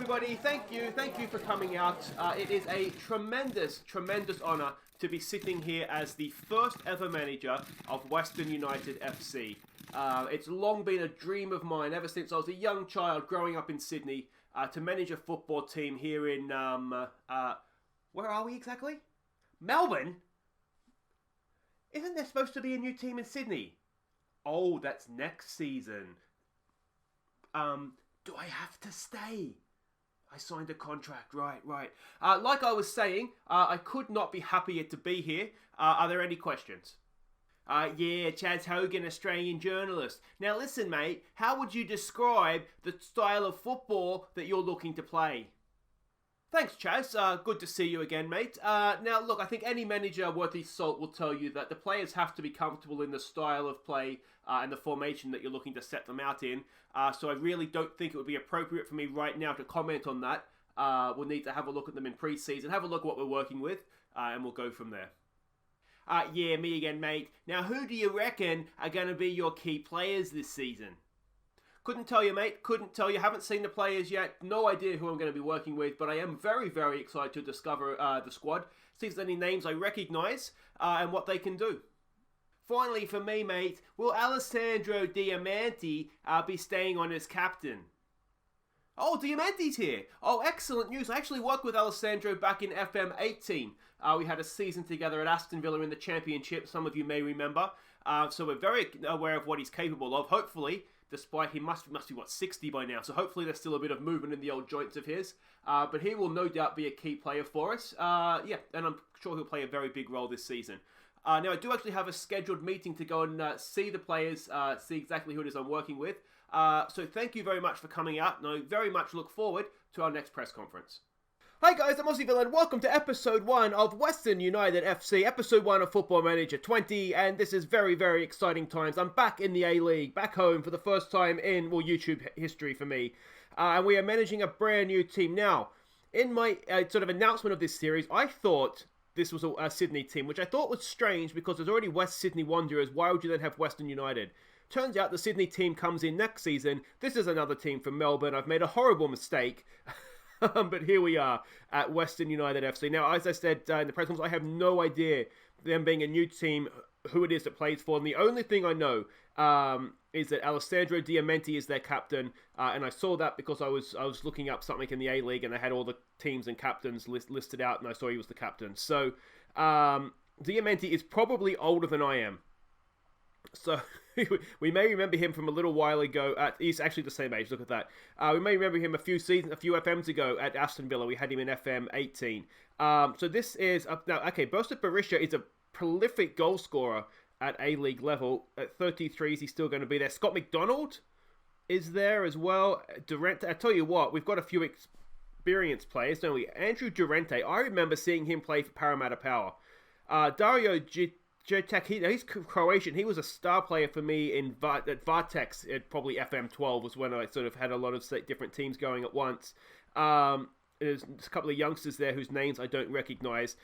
everybody. Thank you for coming out. It is a tremendous honour to be sitting here as the first ever manager of Western United FC. It's long been a dream of mine ever since I was a young child growing up in Sydney to manage a football team here in, where are we exactly? Melbourne? Isn't there supposed to be a new team in Sydney? Oh, that's next season. Do I have to stay? I signed a contract, right. Like I was saying, I could not be happier to be here. Are there any questions? Yeah, Chaz Hogan, Australian journalist. Now listen, mate, how would you describe the style of football that you're looking to play? Thanks, Chaz. Good to see you again, mate. Now, look, I think any manager worth his salt will tell you that the players have to be comfortable in the style of play and the formation that you're looking to set them out in. So I really don't think it would be appropriate for me right now to comment on that. We'll need to have a look at them in pre-season, have a look at what we're working with, and we'll go from there. Yeah, me again, mate. Now, who do you reckon are going to be your key players this season? Couldn't tell you, mate. Couldn't tell you. Haven't seen the players yet. No idea who I'm going to be working with, but I am very, very excited to discover the squad, see if there's any names I recognise, and what they can do. Finally, for me, mate, will Alessandro Diamanti be staying on as captain? Oh, Diamanti's here. Oh, excellent news. I actually worked with Alessandro back in FM20. We had a season together at Aston Villa in the Championship, some of you may remember. So we're very aware of what he's capable of, hopefully. Despite he must be, 60 by now. So hopefully there's still a bit of movement in the old joints of his. But he will no doubt be a key player for us. Yeah, and I'm sure he'll play a very big role this season. Now, I do actually have a scheduled meeting to go and see the players, see exactly who it is I'm working with. So thank you very much for coming out, and I very much look forward to our next press conference. Hi guys, I'm Aussie and welcome to episode 1 of Western United FC, episode 1 of Football Manager 20, and this is very, very exciting times. I'm back in the A-League, back home for the first time in, YouTube history for me, and we are managing a brand new team. Now, in my sort of announcement of this series, I thought this was a Sydney team, which I thought was strange because there's already West Sydney Wanderers. Why would you then have Western United? Turns out the Sydney team comes in next season. This is another team from Melbourne. I've made a horrible mistake. But here we are at Western United FC. Now, as I said in the press conference, I have no idea, them being a new team, who it is that plays for them. The only thing I know is that Alessandro Diamanti is their captain, and I saw that because I was looking up something in the A-League, and they had all the teams and captains listed out, and I saw he was the captain. So, Diamanti is probably older than I am. So, we may remember him from a little while ago. He's actually the same age, look at that. We may remember him a few FMs ago at Aston Villa. We had him in FM18. So this is, now, okay, Bosa Berisha is a prolific goal scorer at A-League level. At 33, he's still going to be there. Scott McDonald is there as well. Durante, I tell you what, we've got a few experienced players, don't we? Andrew Durante, I remember seeing him play for Parramatta Power. Dario Jacek, he's Croatian. He was a star player for me at Vartex at probably FM12 was when I sort of had a lot of different teams going at once. There's a couple of youngsters there whose names I don't recognise.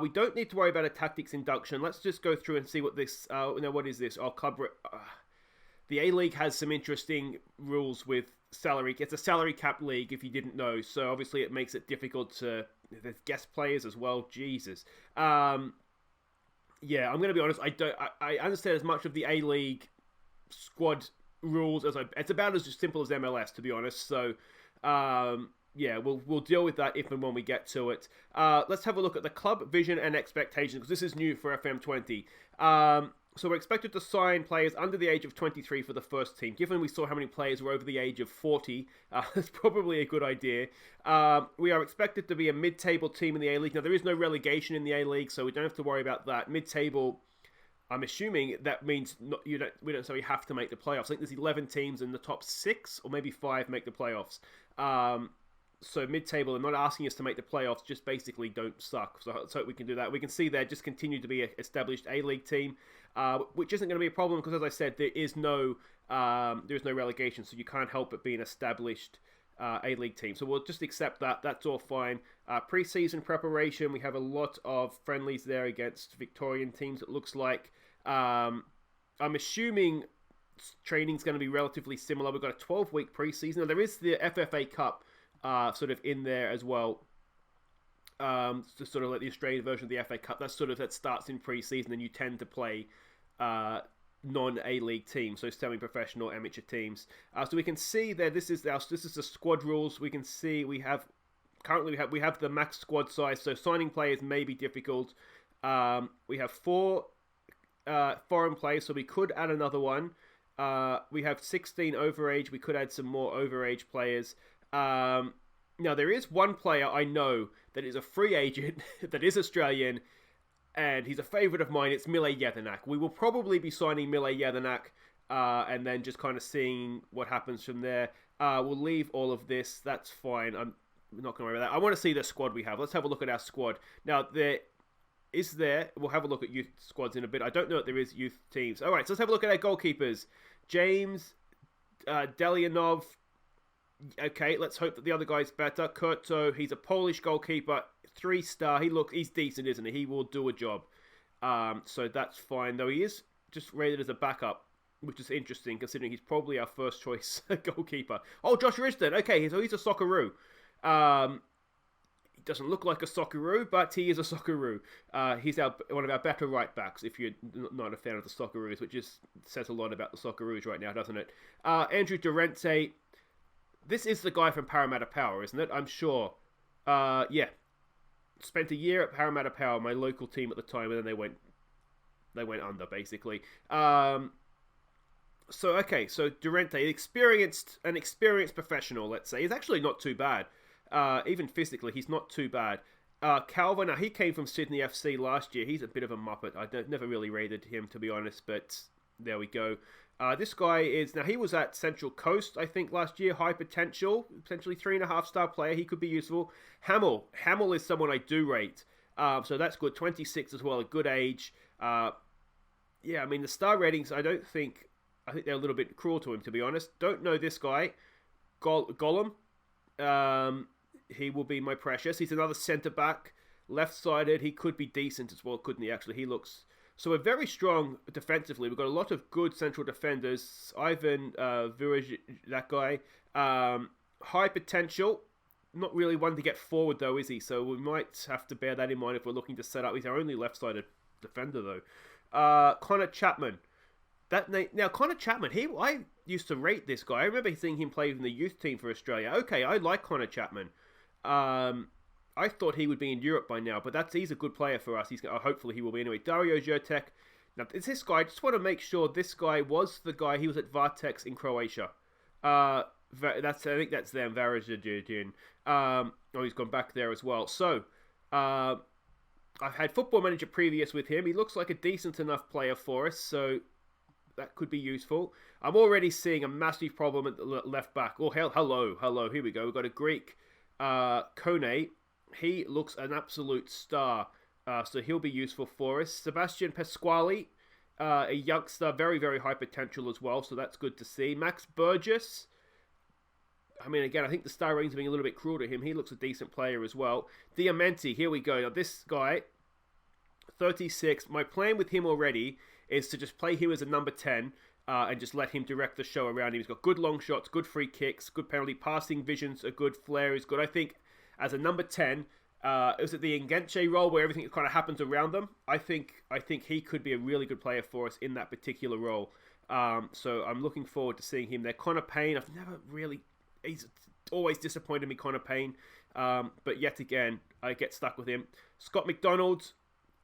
We don't need to worry about a tactics induction. Let's just go through and see what this... what is this? The A-League has some interesting rules with salary. It's a salary cap league, if you didn't know. So obviously it makes it difficult to... There's guest players as well. Jesus. Yeah, I'm going to be honest, I understand as much of the A-League squad rules as it's about as simple as MLS, to be honest. So, yeah, we'll deal with that if and when we get to it. Let's have a look at the club vision and expectations, because this is new for FM20. So we're expected to sign players under the age of 23 for the first team. Given we saw how many players were over the age of 40, that's probably a good idea. We are expected to be a mid-table team in the A-League. Now, there is no relegation in the A-League, so we don't have to worry about that. Mid-table, I'm assuming that means we don't necessarily have to make the playoffs. I think there's 11 teams in the top 6, or maybe 5 make the playoffs. So mid-table, they're not asking us to make the playoffs, just basically don't suck. So let's hope we can do that. We can see there just continue to be an established A-League team, which isn't going to be a problem because, as I said, there is no relegation, so you can't help but be an established A-League team. So we'll just accept that. That's all fine. Pre-season preparation, we have a lot of friendlies there against Victorian teams, it looks like. I'm assuming training's going to be relatively similar. We've got a 12-week pre-season. Now, there is the FFA Cup sort of in there as well. To sort of like the Australian version of the FA Cup, that starts in pre-season, and you tend to play non-A-League teams, so semi-professional amateur teams. So we can see there. This is the squad rules. We can see we have the max squad size, so signing players may be difficult. We have 4 foreign players, so we could add another one. We have 16 overage. We could add some more overage players. Now, there is one player I know that is a free agent that is Australian, and he's a favourite of mine. It's Mile Jedinak. We will probably be signing Mile Jedinak, and then just kind of seeing what happens from there. We'll leave all of this. That's fine. I'm not going to worry about that. I want to see the squad we have. Let's have a look at our squad. Now, we'll have a look at youth squads in a bit. I don't know if there is youth teams. All right, so let's have a look at our goalkeepers. James Delianov. Okay, let's hope that the other guy's better. Kurto, he's a Polish goalkeeper, 3-star. He's decent, isn't he? He will do a job. So that's fine, though he is just rated as a backup, which is interesting considering he's probably our first choice goalkeeper. Oh, Josh Risden. Okay, so he's a Socceroo. He doesn't look like a Socceroo, but he is a Socceroo. He's one of our better right backs, if you're not a fan of the Socceroos, which says a lot about the Socceroos right now, doesn't it? Andrew Durante. This is the guy from Parramatta Power, isn't it? I'm sure. Yeah. Spent a year at Parramatta Power, my local team at the time, and then they went under, basically. So Durante, an experienced professional, let's say. He's actually not too bad. Even physically, he's not too bad. Calvin, now he came from Sydney FC last year. He's a bit of a muppet. I never really rated him, to be honest, but there we go. This guy he was at Central Coast, I think, last year. High potential, potentially 3.5-star player. He could be useful. Hamill is someone I do rate. So that's good. 26 as well, a good age. Yeah, I mean, the star ratings, I think they're a little bit cruel to him, to be honest. Don't know this guy. Gollum. He will be my precious. He's another centre-back. Left-sided. He could be decent as well, couldn't he, actually? He looks... So we're very strong defensively. We've got a lot of good central defenders. Ivan Viraj, that guy. High potential. Not really one to get forward, though, is he? So we might have to bear that in mind if we're looking to set up. He's our only left-sided defender, though. Connor Chapman. Now, Connor Chapman, I used to rate this guy. I remember seeing him play in the youth team for Australia. Okay, I like Connor Chapman. I thought he would be in Europe by now, but he's a good player for us. Hopefully he will be anyway. Dario Jurtek. Now, is this guy? I just want to make sure this guy was the guy. He was at Vartex in Croatia. I think that's them, Varazadin. He's gone back there as well. So, I've had Football Manager previous with him. He looks like a decent enough player for us, so that could be useful. I'm already seeing a massive problem at the left back. Oh, hello. Here we go. We've got a Greek, Kone. He looks an absolute star, so he'll be useful for us. Sebastian Pasquale, a youngster, very, very high potential as well, so that's good to see. Max Burgess, I mean, again, I think the star ratings are being a little bit cruel to him. He looks a decent player as well. Diamante, here we go. Now, this guy, 36, my plan with him already is to just play him as a number 10 and just let him direct the show around him. He's got good long shots, good free kicks, good penalty passing visions, a good flair is good. I think as a number 10, is it the Enganche role where everything kind of happens around them? I think he could be a really good player for us in that particular role. So I'm looking forward to seeing him there. Connor Payne, he's always disappointed me, Connor Payne. But yet again, I get stuck with him. Scott McDonald,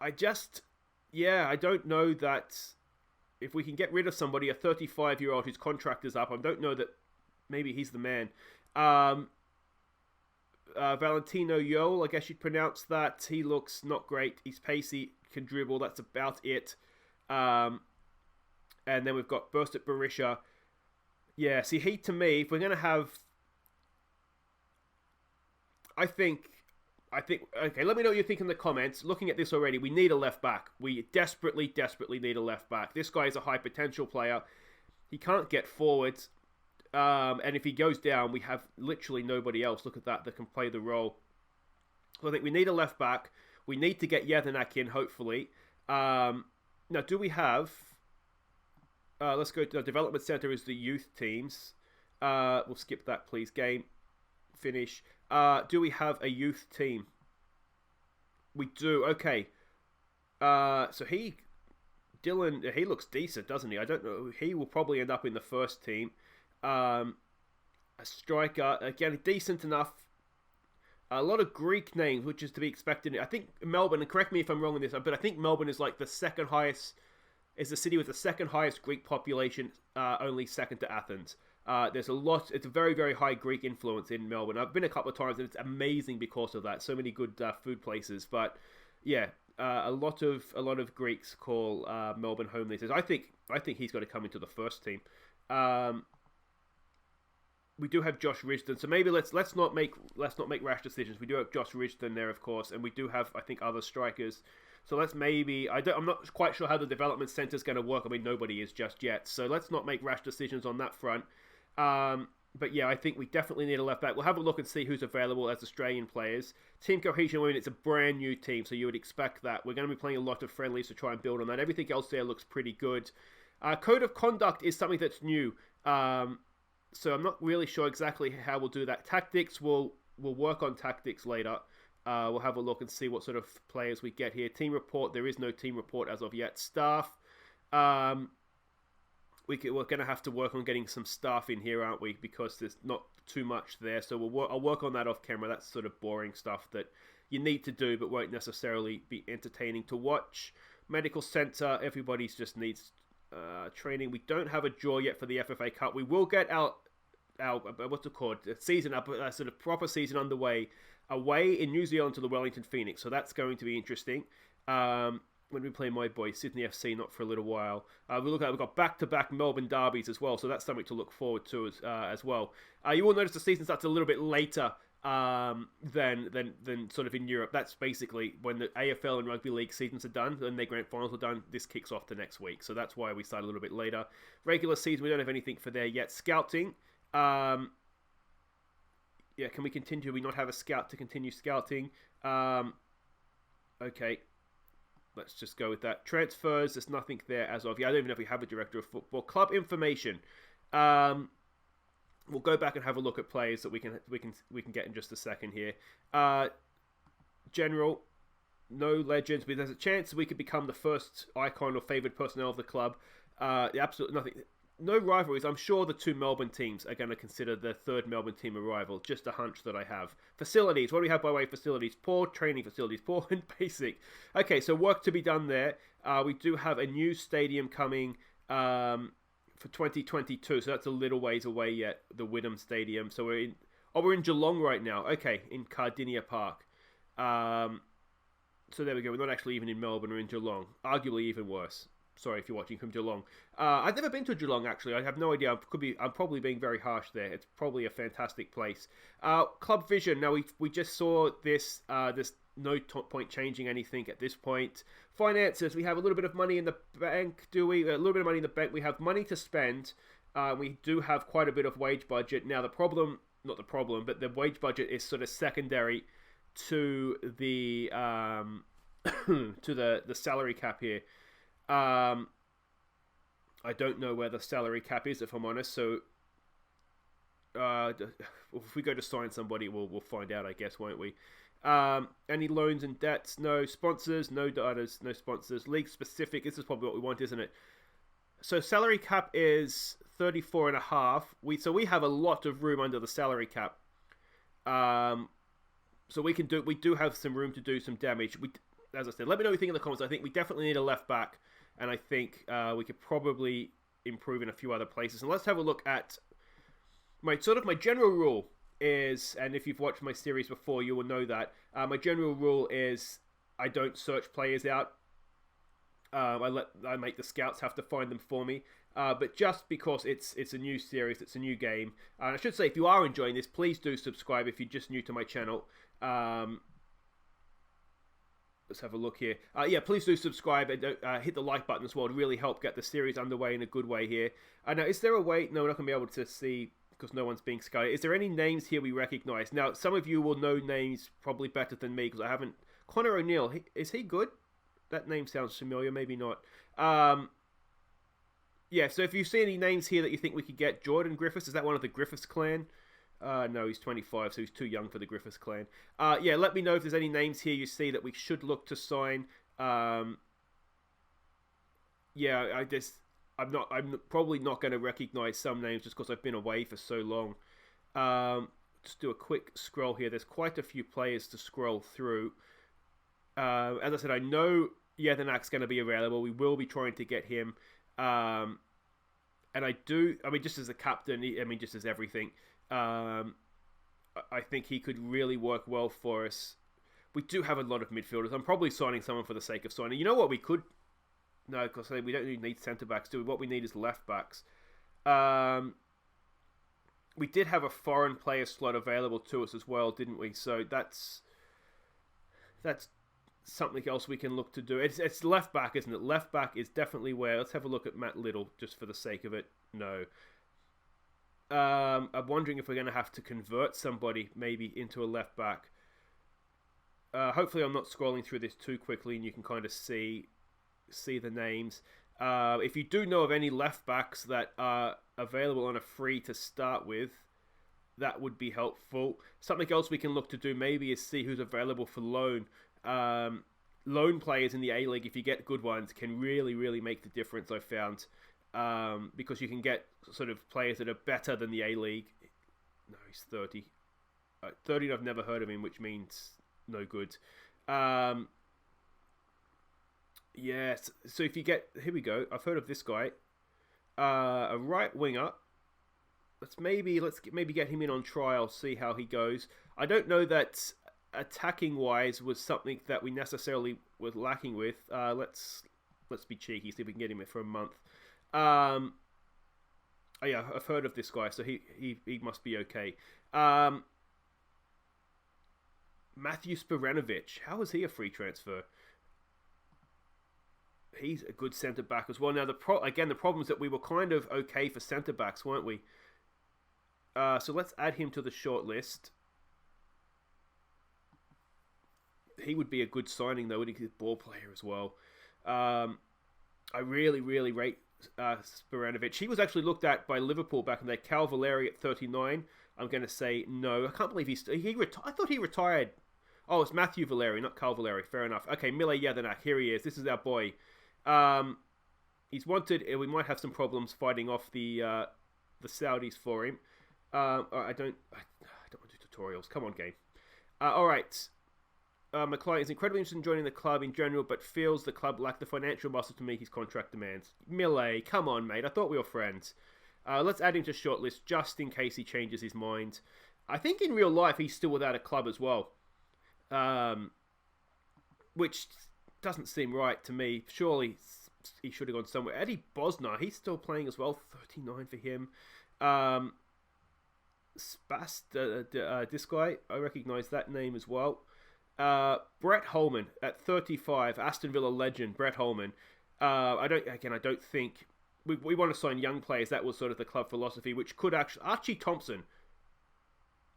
I don't know that if we can get rid of somebody, a 35-year-old whose contract is up, I don't know that maybe he's the man. Valentino Yol, I guess you'd pronounce that. He looks not great. He's pacey, can dribble. That's about it. And then we've got Burst at Berisha. Yeah, see, to me, if we're going to have... I think... Okay, let me know what you think in the comments. Looking at this already, we need a left back. We desperately, desperately need a left back. This guy is a high potential player. He can't get forwards. And if he goes down, we have literally nobody else. Look at that can play the role. So I think we need a left back. We need to get Jedinak in, hopefully. Now, do we have... let's go to the development center is the youth teams. We'll skip that, please, game. finish. Do we have a youth team? We do. Okay. So Dylan, he looks decent, doesn't he? I don't know. He will probably end up in the first team. A striker, again, decent enough. A lot of Greek names, which is to be expected. I think Melbourne, and correct me if I'm wrong on this, but I think Melbourne is like the second highest, is the city with the second highest Greek population, only second to Athens. There's a lot, it's a very, very high Greek influence in Melbourne. I've been a couple of times and it's amazing because of that. So many good food places. But yeah, a lot of Greeks call Melbourne home these days. I think he's got to come into the first team. We do have Josh Risdon, so maybe let's not make rash decisions. We do have Josh Risdon there, of course, and we do have, I think, other strikers. So let's maybe I'm not quite sure how the development center is going to work. I mean, nobody is just yet. So let's not make rash decisions on that front. But yeah, I think we definitely need a left back. We'll have a look and see who's available as Australian players. Team cohesion, I mean, it's a brand new team, so you would expect that. We're going to be playing a lot of friendlies to try and build on that. Everything else there looks pretty good. Code of conduct is something that's new. So I'm not really sure exactly how we'll do that. Tactics, we'll work on tactics later. We'll have a look and see what sort of players we get here. Team report, there is no team report as of yet. Staff, we're going to have to work on getting some staff in here, aren't we? Because there's not too much there. So I'll work on that off camera. That's sort of boring stuff that you need to do but won't necessarily be entertaining to watch. Medical center, everybody's just needs training. We don't have a draw yet for the FFA Cup. We will get our what's it called? Season up, a sort of proper season underway away in New Zealand to the Wellington Phoenix. So that's going to be interesting. When we play my boy Sydney FC, not for a little while. We've got back-to-back Melbourne derbies as well, so that's something to look forward to as well. You will notice the season starts a little bit later than sort of in Europe. That's basically when the AFL and Rugby League seasons are done, and their grand finals are done. This kicks off the next week, so that's why we start a little bit later. Regular season, we don't have anything for there yet. Scouting, yeah, can we continue? Do we not have a scout to continue scouting? Okay, let's just go with that. Transfers, there's nothing there as of. Yeah, I don't even know if we have a director of football. Club information. We'll go back and have a look at players that we can get in just a second here. General, no legends, but there's a chance we could become the first icon or favoured personnel of the club. Absolutely nothing. No rivalries. I'm sure the two Melbourne teams are going to consider the third Melbourne team a rival. Just a hunch that I have. Facilities. What do we have by way of facilities? Poor training facilities. Poor and basic. Okay, so work to be done there. We do have a new stadium coming for 2022, so that's a little ways away yet. The Wyndham Stadium. So we're in Geelong right now. Okay, in Cardinia Park. So there we go. We're not actually even in Melbourne. We're in Geelong. Arguably even worse. Sorry if you're watching from Geelong. I've never been to Geelong, actually. I have no idea. I'm probably being very harsh there. It's probably a fantastic place. Club vision. Now, we just saw this. There's no point changing anything at this point. Finances. We have a little bit of money in the bank, do we? A little bit of money in the bank. We have money to spend. We do have quite a bit of wage budget. Now, but the wage budget is sort of secondary to the to the salary cap here. I don't know where the salary cap is, if I'm honest. So, if we go to sign somebody, we'll find out, I guess, won't we? Any loans and debts? No. Sponsors? No data. No sponsors. League specific. This is probably what we want, isn't it? So salary cap is 34.5. We have a lot of room under the salary cap. So we do have some room to do some damage. As I said, let me know what you think in the comments. I think we definitely need a left back, and I think we could probably improve in a few other places. And let's have a look at my general rule is, and if you've watched my series before, you will know that my general rule is I don't search players out. I make the scouts have to find them for me. But just because it's a new series, it's a new game. And I should say, if you are enjoying this, please do subscribe if you're just new to my channel. Let's have a look here. Yeah, please do subscribe and hit the like button as well to really help get the series underway in a good way here. Now, is there a way? No, we're not going to be able to see because no one's being scouted. Is there any names here we recognize? Now, some of you will know names probably better than me because I haven't. Connor O'Neill, is he good? That name sounds familiar, maybe not. Yeah, so if you see any names here that you think we could get, Jordan Griffiths, is that one of the Griffiths clan? No, he's 25, so he's too young for the Griffiths clan. Yeah, let me know if there's any names here you see that we should look to sign. Yeah, I'm probably not going to recognise some names just because I've been away for so long. Just do a quick scroll here. There's quite a few players to scroll through. As I said, I know Yethenak's going to be available. We will be trying to get him. And just as a captain, just as everything, I think he could really work well for us. We do have a lot of midfielders. I'm probably signing someone for the sake of signing. You know what we could... No, because we don't need centre-backs, do we? What we need is left-backs. We did have a foreign player slot available to us as well, didn't we? So that's something else we can look to do. It's left-back, isn't it? Left-back is definitely where... Let's have a look at Matt Little, just for the sake of it. No. I'm wondering if we're going to have to convert somebody maybe into a left-back. Hopefully I'm not scrolling through this too quickly and you can kind of see the names. If you do know of any left backs that are available on a free to start with, that would be helpful. Something else we can look to do maybe is see who's available for loan. Loan players in the A-League, if you get good ones, can really, really make the difference, I've found. Because you can get sort of players that are better than the A-League. No, he's 30. 30 I've never heard of him, which means no good. Yes, so if you get... Here we go. I've heard of this guy. A right winger. Let's maybe get him in on trial, see how he goes. I don't know that attacking-wise was something that we necessarily were lacking with. Let's be cheeky, see if we can get him in for a month. Oh yeah, I've heard of this guy, so he must be okay. Matthew Sporanovic, how is he a free transfer? He's a good centre-back as well. Now, the problem is that we were kind of okay for centre-backs, weren't we? So let's add him to the short list. He would be a good signing, though. He's a ball player as well. I really, really rate Sporanovic. He was actually looked at by Liverpool back in the day. Cal Valeri at 39. I'm going to say no. I can't believe I thought he retired. Oh, it's Matthew Valeri, not Cal Valeri. Fair enough. Okay, Mile Jedinak. Here he is. This is our boy. He's wanted. We might have some problems fighting off the Saudis for him. I don't want to do tutorials. Come on, game. All right. My client is incredibly interested in joining the club in general, but feels the club lacked the financial muscle to meet his contract demands. Mile, come on, mate. I thought we were friends. Let's add him to shortlist just in case he changes his mind. I think in real life he's still without a club as well. Which doesn't seem right to me. Surely he should have gone somewhere. Eddie Bosnar, he's still playing as well. 39 for him. This guy, I recognise that name as well. Brett Holman at 35, Aston Villa legend, Brett Holman. I don't think we want to sign young players. That was sort of the club philosophy, which could actually... Archie Thompson.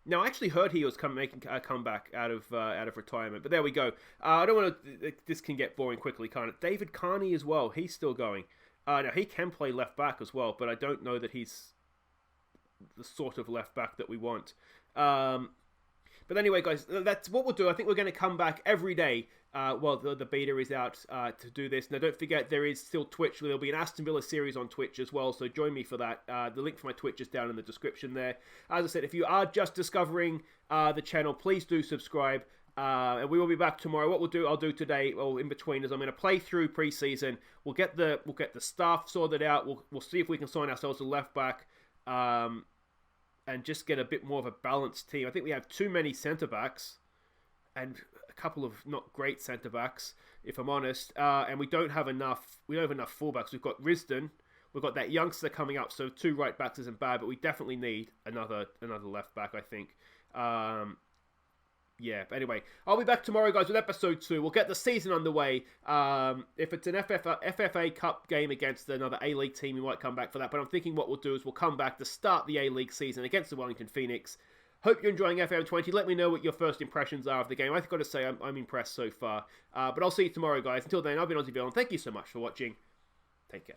Now, I actually heard he was making a comeback out of retirement, but there we go. I don't want to... This can get boring quickly, can't it? David Carney as well. He's still going. Now, he can play left back as well, but I don't know that he's the sort of left back that we want. But anyway, guys, that's what we'll do. I think we're going to come back every day while the beta is out to do this. Now, don't forget, there is still Twitch. There'll be an Aston Villa series on Twitch as well, so join me for that. The link for my Twitch is down in the description there. As I said, if you are just discovering the channel, please do subscribe. And we will be back tomorrow. What I'll do today, or in between, is I'm going to play through pre-season. We'll get the staff sorted out. We'll see if we can sign ourselves a left back. And just get a bit more of a balanced team. I think we have too many centre-backs and a couple of not great centre-backs, if I'm honest. And we don't have enough full-backs. We've got Risdon. We've got that youngster coming up, so 2 right-backs isn't bad, but we definitely need another left-back, I think. Yeah, but anyway, I'll be back tomorrow, guys, with episode 2. We'll get the season underway. If it's an FFA Cup game against another A-League team, we might come back for that. But I'm thinking what we'll do is we'll come back to start the A-League season against the Wellington Phoenix. Hope you're enjoying FM20. Let me know what your first impressions are of the game. I've got to say, I'm impressed so far. But I'll see you tomorrow, guys. Until then, I've been Aussie, and thank you so much for watching. Take care.